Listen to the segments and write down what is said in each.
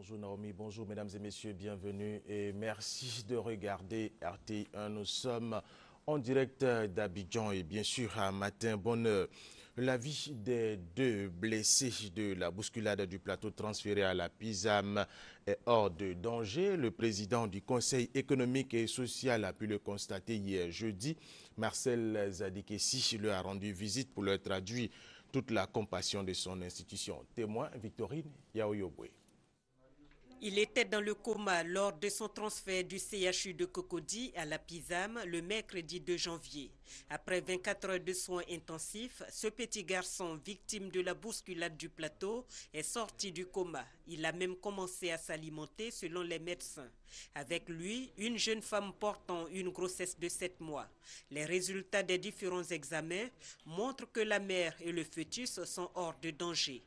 Bonjour Naomi, bonjour mesdames et messieurs, bienvenue et merci de regarder RT1. Nous sommes en direct d'Abidjan et bien sûr à matin, bonne heure. La vie des deux blessés de la bousculade du plateau transféré à la PISAM est hors de danger. Le président du Conseil économique et social a pu le constater hier jeudi. Marcel Zadikessi lui a rendu visite pour leur traduire toute la compassion de son institution. Témoin Victorine Yaoyobwe. Il était dans le coma lors de son transfert du CHU de Cocody à la PISAM le mercredi 2 janvier. Après 24 heures de soins intensifs, ce petit garçon, victime de la bousculade du plateau, est sorti du coma. Il a même commencé à s'alimenter selon les médecins. Avec lui, une jeune femme portant une grossesse de 7 mois. Les résultats des différents examens montrent que la mère et le fœtus sont hors de danger.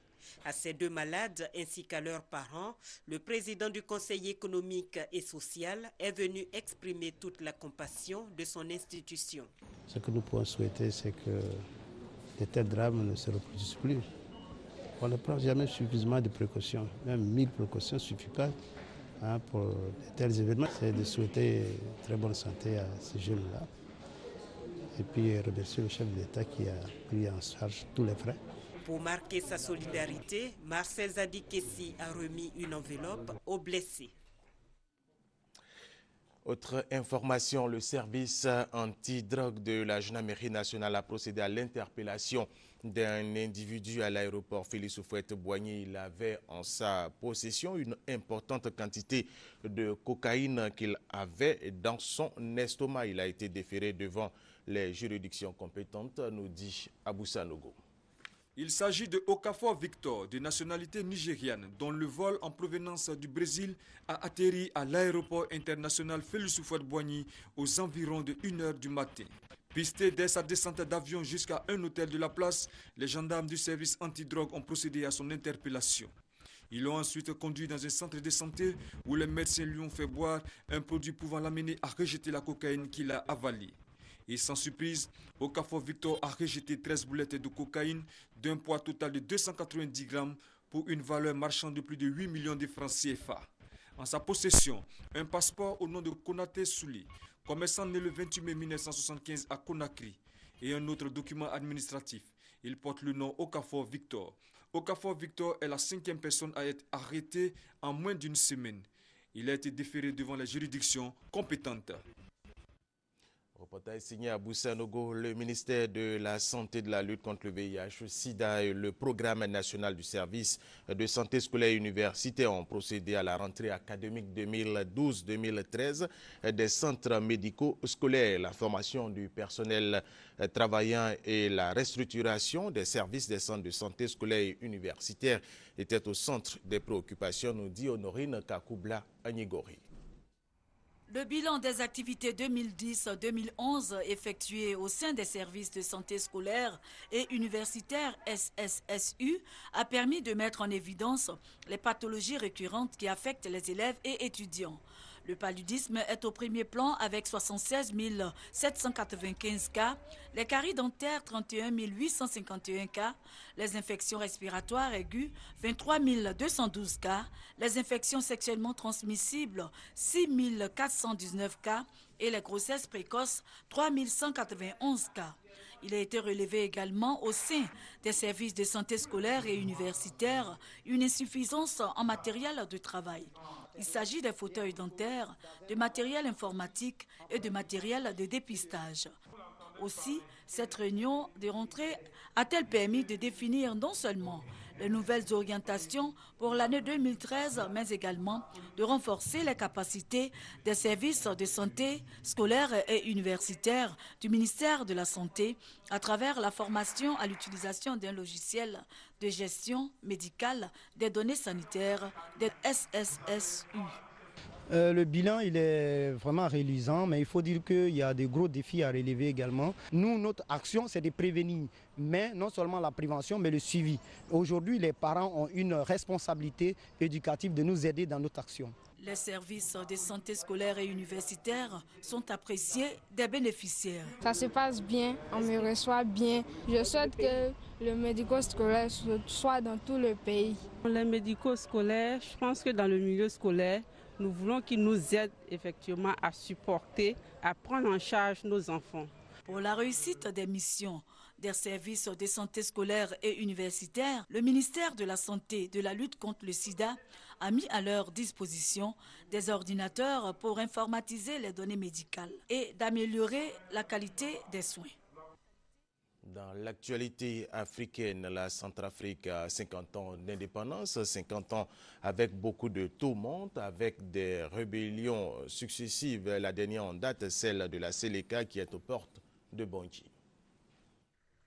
À ces deux malades ainsi qu'à leurs parents, le président du Conseil économique et social est venu exprimer toute la compassion de son institution. Ce que nous pouvons souhaiter, c'est que de tels drames ne se reproduisent plus. On ne prend jamais suffisamment de précautions. Même 1000 précautions ne suffisent pas pour de tels événements. C'est de souhaiter très bonne santé à ces jeunes-là. Et puis remercier le chef de l'État qui a pris en charge tous les frais. Pour marquer sa solidarité, Marcel Zadikessi a remis une enveloppe aux blessés. Autre information, le service antidrogue de la gendarmerie nationale a procédé à l'interpellation d'un individu à l'aéroport Félix Houphouët-Boigny. Il avait en sa possession une importante quantité de cocaïne qu'il avait dans son estomac. Il a été déféré devant les juridictions compétentes, nous dit Abou Sanogo. Il s'agit de Okafor Victor, de nationalité nigériane, dont le vol en provenance du Brésil a atterri à l'aéroport international Félix Houphouët-Boigny aux environs de 1 h du matin. Pisté dès sa descente d'avion jusqu'à un hôtel de la place, les gendarmes du service antidrogue ont procédé à son interpellation. Ils l'ont ensuite conduit dans un centre de santé où les médecins lui ont fait boire un produit pouvant l'amener à rejeter la cocaïne qu'il a avalée. Et sans surprise, Okafor Victor a rejeté 13 boulettes de cocaïne d'un poids total de 290 grammes pour une valeur marchande de plus de 8 millions de francs CFA. En sa possession, un passeport au nom de Konaté Souli, commerçant né le 28 mai 1975 à Conakry, et un autre document administratif. Il porte le nom Okafor Victor. Okafor Victor est la 5e personne à être arrêtée en moins d'une semaine. Il a été déféré devant les juridictions compétentes. Reportage signé à Boussanogo, le ministère de la Santé et de la lutte contre le VIH-Sida et le programme national du service de santé scolaire et universitaire ont procédé à la rentrée académique 2012-2013 des centres médicaux scolaires. La formation du personnel travaillant et la restructuration des services des centres de santé scolaire et universitaire étaient au centre des préoccupations, nous dit Honorine Kakoubla Agnigori. Le bilan des activités 2010-2011 effectuées au sein des services de santé scolaire et universitaire SSSU a permis de mettre en évidence les pathologies récurrentes qui affectent les élèves et étudiants. Le paludisme est au premier plan avec 76 795 cas, les caries dentaires 31 851 cas, les infections respiratoires aiguës 23 212 cas, les infections sexuellement transmissibles 6 419 cas et les grossesses précoces 3 191 cas. Il a été relevé également au sein des services de santé scolaire et universitaire une insuffisance en matériel de travail. Il s'agit des fauteuils dentaires, de matériel informatique et de matériel de dépistage. Aussi, cette réunion de rentrée a-t-elle permis de définir non seulement les nouvelles orientations pour l'année 2013, mais également de renforcer les capacités des services de santé scolaire et universitaire du ministère de la Santé à travers la formation à l'utilisation d'un logiciel de gestion médicale des données sanitaires des SSSU. Le bilan, il est vraiment réalisant, mais il faut dire qu'il y a des gros défis à relever également. Nous, notre action, c'est de prévenir, mais non seulement la prévention, mais le suivi. Aujourd'hui, les parents ont une responsabilité éducative de nous aider dans notre action. Les services de santé scolaire et universitaire sont appréciés des bénéficiaires. Ça se passe bien, on me reçoit bien. Je souhaite que le médico-scolaire soit dans tout le pays. Les médico-scolaires, je pense que dans le milieu scolaire, nous voulons qu'ils nous aident effectivement à supporter, à prendre en charge nos enfants. Pour la réussite des missions des services de santé scolaire et universitaire, le ministère de la Santé et de la lutte contre le sida a mis à leur disposition des ordinateurs pour informatiser les données médicales et d'améliorer la qualité des soins. Dans l'actualité africaine, la Centrafrique a 50 ans d'indépendance, 50 ans avec beaucoup de tourmentes, avec des rébellions successives. La dernière en date, celle de la Séléka qui est aux portes de Bangui.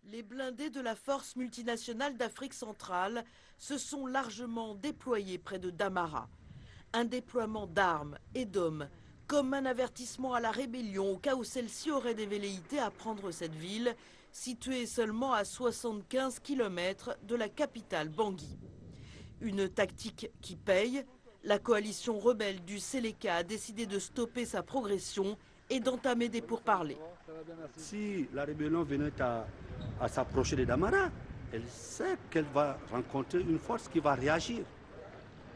Les blindés de la force multinationale d'Afrique centrale se sont largement déployés près de Damara. Un déploiement d'armes et d'hommes, comme un avertissement à la rébellion au cas où celle-ci aurait des velléités à prendre cette ville, située seulement à 75 km de la capitale Bangui. Une tactique qui paye. La coalition rebelle du Séléka a décidé de stopper sa progression et d'entamer des pourparlers. Si la rébellion venait à s'approcher de Damara, elle sait qu'elle va rencontrer une force qui va réagir.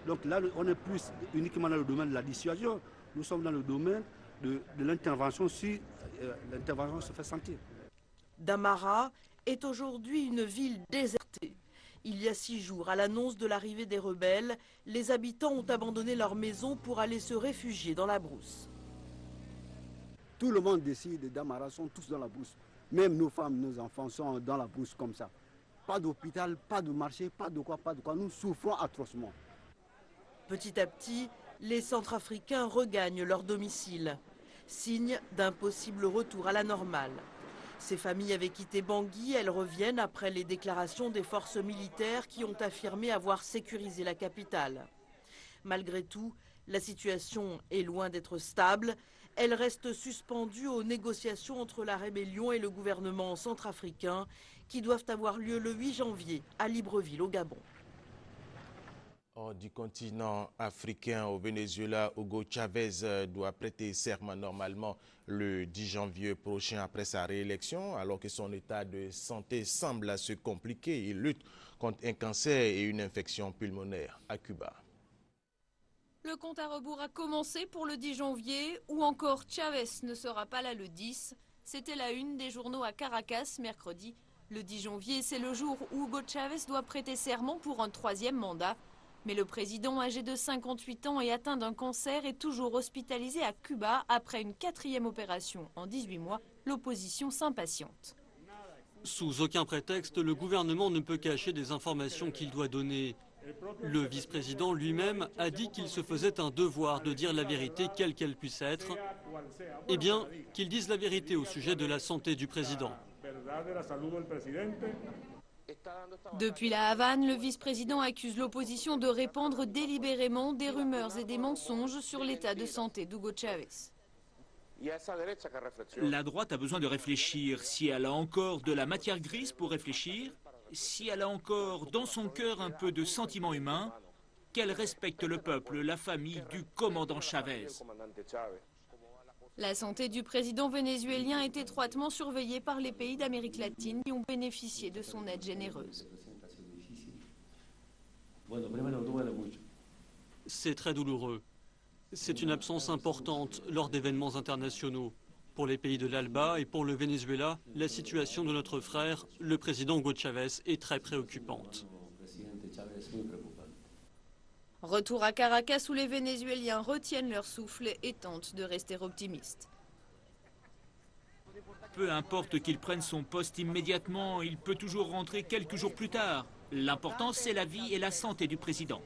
Donc là, on est plus uniquement dans le domaine de la dissuasion. Nous sommes dans le domaine de l'intervention si l'intervention se fait sentir. Damara est aujourd'hui une ville désertée. Il y a 6 jours, à l'annonce de l'arrivée des rebelles, les habitants ont abandonné leur maison pour aller se réfugier dans la brousse. Tout le monde décide de Damara sont tous dans la brousse. Même nos femmes, nos enfants sont dans la brousse comme ça. Pas d'hôpital, pas de marché, pas de quoi. Nous souffrons atrocement. Petit à petit, les Centrafricains regagnent leur domicile. Signe d'un possible retour à la normale. Ces familles avaient quitté Bangui, elles reviennent après les déclarations des forces militaires qui ont affirmé avoir sécurisé la capitale. Malgré tout, la situation est loin d'être stable. Elle reste suspendue aux négociations entre la rébellion et le gouvernement centrafricain qui doivent avoir lieu le 8 janvier à Libreville au Gabon. Hors du continent africain, au Venezuela, Hugo Chavez doit prêter serment normalement le 10 janvier prochain après sa réélection, alors que son état de santé semble se compliquer. Il lutte contre un cancer et une infection pulmonaire à Cuba. Le compte à rebours a commencé pour le 10 janvier, ou encore Chavez ne sera pas là le 10. C'était la une des journaux à Caracas mercredi. Le 10 janvier, c'est le jour où Hugo Chavez doit prêter serment pour un 3e mandat. Mais le président, âgé de 58 ans et atteint d'un cancer, est toujours hospitalisé à Cuba après une 4e opération en 18 mois. L'opposition s'impatiente. Sous aucun prétexte, le gouvernement ne peut cacher des informations qu'il doit donner. Le vice-président lui-même a dit qu'il se faisait un devoir de dire la vérité, quelle qu'elle puisse être. Eh bien, qu'il dise la vérité au sujet de la santé du président. Depuis la Havane, le vice-président accuse l'opposition de répandre délibérément des rumeurs et des mensonges sur l'état de santé d'Hugo Chavez. La droite a besoin de réfléchir. Si elle a encore de la matière grise pour réfléchir, si elle a encore dans son cœur un peu de sentiment humain, qu'elle respecte le peuple, la famille du commandant Chavez. La santé du président vénézuélien est étroitement surveillée par les pays d'Amérique latine qui ont bénéficié de son aide généreuse. C'est très douloureux. C'est une absence importante lors d'événements internationaux. Pour les pays de l'ALBA et pour le Venezuela, la situation de notre frère, le président Hugo Chavez, est très préoccupante. Retour à Caracas où les Vénézuéliens retiennent leur souffle et tentent de rester optimistes. Peu importe qu'il prenne son poste immédiatement, il peut toujours rentrer quelques jours plus tard. L'important, c'est la vie et la santé du président.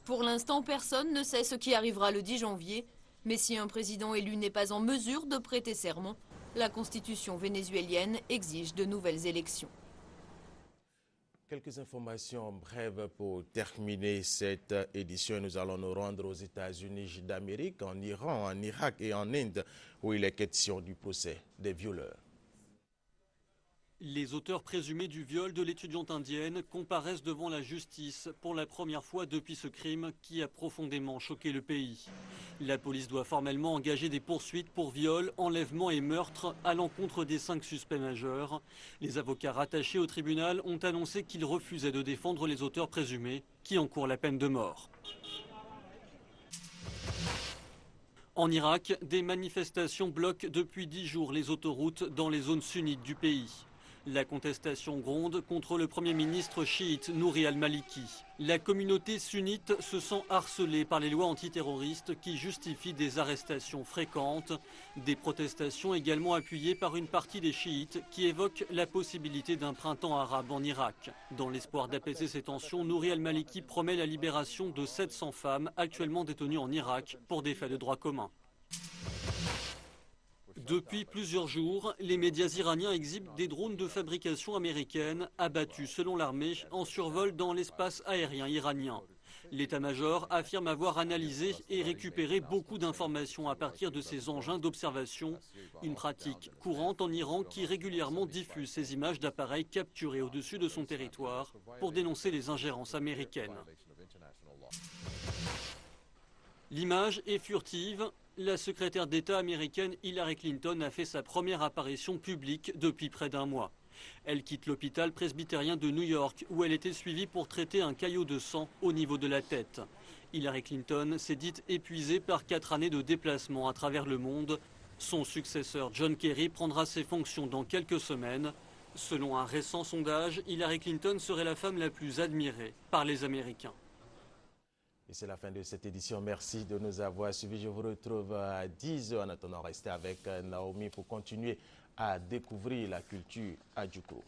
Pour l'instant, personne ne sait ce qui arrivera le 10 janvier. Mais si un président élu n'est pas en mesure de prêter serment, la constitution vénézuélienne exige de nouvelles élections. Quelques informations brèves pour terminer cette édition. Nous allons nous rendre aux États-Unis d'Amérique, en Iran, en Irak et en Inde, où il est question du procès des violeurs. Les auteurs présumés du viol de l'étudiante indienne comparaissent devant la justice pour la première fois depuis ce crime qui a profondément choqué le pays. La police doit formellement engager des poursuites pour viol, enlèvement et meurtre à l'encontre des 5 suspects majeurs. Les avocats rattachés au tribunal ont annoncé qu'ils refusaient de défendre les auteurs présumés qui encourent la peine de mort. En Irak, des manifestations bloquent depuis 10 jours les autoroutes dans les zones sunnites du pays. La contestation gronde contre le Premier ministre chiite Nouri al-Maliki. La communauté sunnite se sent harcelée par les lois antiterroristes qui justifient des arrestations fréquentes. Des protestations également appuyées par une partie des chiites qui évoquent la possibilité d'un printemps arabe en Irak. Dans l'espoir d'apaiser ces tensions, Nouri al-Maliki promet la libération de 700 femmes actuellement détenues en Irak pour des faits de droit commun. Depuis plusieurs jours, les médias iraniens exhibent des drones de fabrication américaine abattus selon l'armée en survol dans l'espace aérien iranien. L'état-major affirme avoir analysé et récupéré beaucoup d'informations à partir de ces engins d'observation, une pratique courante en Iran qui régulièrement diffuse ces images d'appareils capturés au-dessus de son territoire pour dénoncer les ingérences américaines. L'image est furtive. La secrétaire d'État américaine Hillary Clinton a fait sa première apparition publique depuis près d'un mois. Elle quitte l'hôpital presbytérien de New York où elle était suivie pour traiter un caillot de sang au niveau de la tête. Hillary Clinton s'est dite épuisée par 4 années de déplacement à travers le monde. Son successeur John Kerry prendra ses fonctions dans quelques semaines. Selon un récent sondage, Hillary Clinton serait la femme la plus admirée par les Américains. Et c'est la fin de cette édition. Merci de nous avoir suivis. Je vous retrouve à 10h. En attendant, restez avec Naomi pour continuer à découvrir la culture à Djouko.